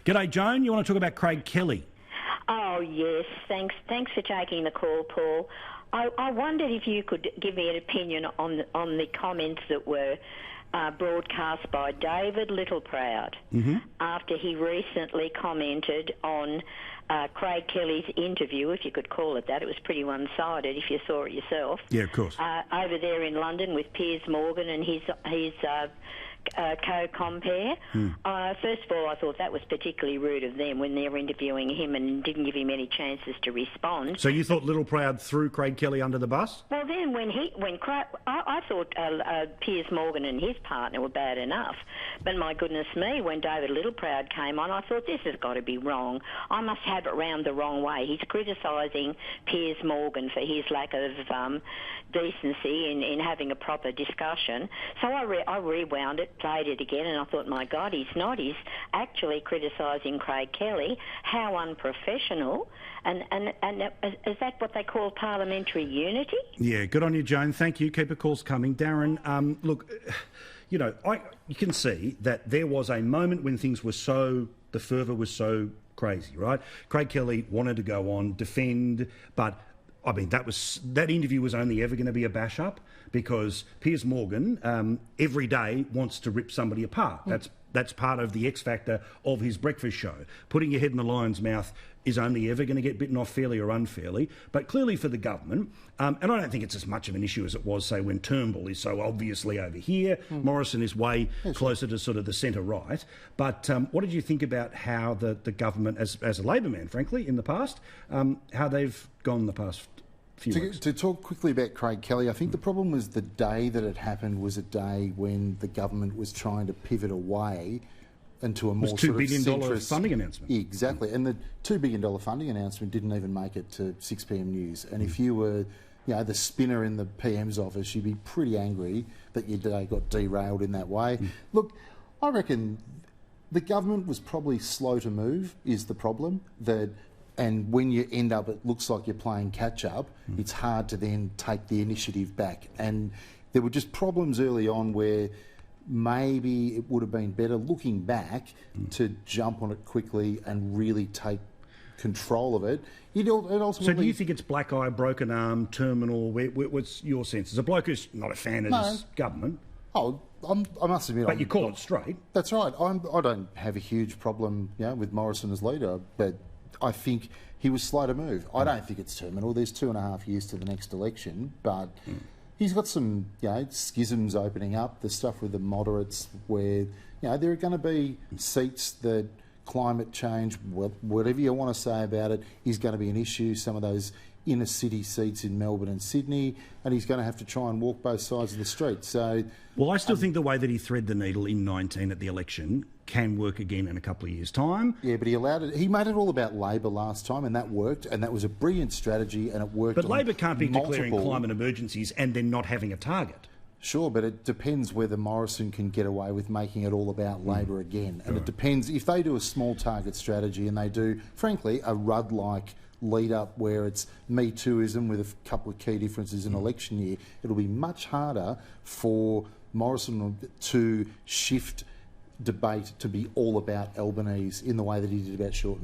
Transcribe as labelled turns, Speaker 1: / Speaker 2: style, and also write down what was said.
Speaker 1: G'day, Joan. You want to talk about Craig Kelly?
Speaker 2: Oh, yes. Thanks for taking the call, Paul. I wondered if you could give me an opinion on the comments that were broadcast by David Littleproud after he recently commented on Craig Kelly's interview, if you could call it that. It was pretty one-sided if you saw it yourself.
Speaker 1: Yeah, of course.
Speaker 2: Over there in London with Piers Morgan and his co-compare. First of all, I thought that was particularly rude of them when they were interviewing him and didn't give him any chances to respond.
Speaker 1: So you thought Littleproud threw Craig Kelly under the bus?
Speaker 2: Well, then I thought Piers Morgan and his partner were bad enough, but my goodness me, when David Littleproud came on, I thought this has got to be wrong. I must have it round the wrong way. He's criticising Piers Morgan for his lack of decency in having a proper discussion. So I rewound it, played it again, and I thought, my God, he's not. He's actually criticising Craig Kelly. How unprofessional. And is that what they call parliamentary unity?
Speaker 1: Yeah, good on you, Joan. Thank you. Keep the calls coming. Darren, look, you know, you can see that there was a moment when things were the fervour was so crazy, right? Craig Kelly wanted to go on, defend, but I mean, that interview was only ever going to be a bash-up because Piers Morgan every day wants to rip somebody apart. That's part of the X factor of his breakfast show. Putting your head in the lion's mouth is only ever going to get bitten off fairly or unfairly. But clearly for the government, and I don't think it's as much of an issue as it was, say, when Turnbull is so obviously over here. Morrison is way closer to sort of the centre-right. But what did you think about how the government, as a Labor man, frankly, in the past, how they've gone the past few weeks?
Speaker 3: To talk quickly about Craig Kelly, I think the problem was the day that it happened was a day when the government was trying to pivot away into a more sort of
Speaker 1: $2 billion
Speaker 3: centrist
Speaker 1: funding announcement.
Speaker 3: Exactly, and the $2 billion funding announcement didn't even make it to 6pm news. And if you were, the spinner in the PM's office, you'd be pretty angry that your day got derailed in that way. Look, I reckon the government was probably slow to move is the problem. And when you end up, it looks like you're playing catch-up, it's hard to then take the initiative back. And there were just problems early on where maybe it would have been better, looking back, to jump on it quickly and really take control of it.
Speaker 1: So do you think it's black eye, broken arm, terminal? What's your sense? As a bloke who's not a fan of this government...
Speaker 3: Oh, I must admit...
Speaker 1: But you call it straight.
Speaker 3: That's right. I don't have a huge problem with Morrison as leader, but I think he was slow to move. I don't think it's terminal. There's 2.5 years to the next election, but he's got some schisms opening up, the stuff with the moderates where there are going to be seats that climate change, whatever you want to say about it, is going to be an issue. Some of those inner city seats in Melbourne and Sydney, and he's going to have to try and walk both sides of the street. So,
Speaker 1: well, I still think the way that he threaded the needle in 19 at the election can work again in a couple of years' time.
Speaker 3: Yeah, but he allowed it. He made it all about Labor last time, and that worked, and that was a brilliant strategy, and it worked.
Speaker 1: But Labor can't be declaring climate emergencies and then not having a target.
Speaker 3: Sure, but it depends whether Morrison can get away with making it all about Labor again. And it depends, if they do a small target strategy and they do, frankly, a Rudd-like lead-up where it's Me Tooism with a couple of key differences in election year, it'll be much harder for Morrison to shift debate to be all about Albanese in the way that he did about Shorten.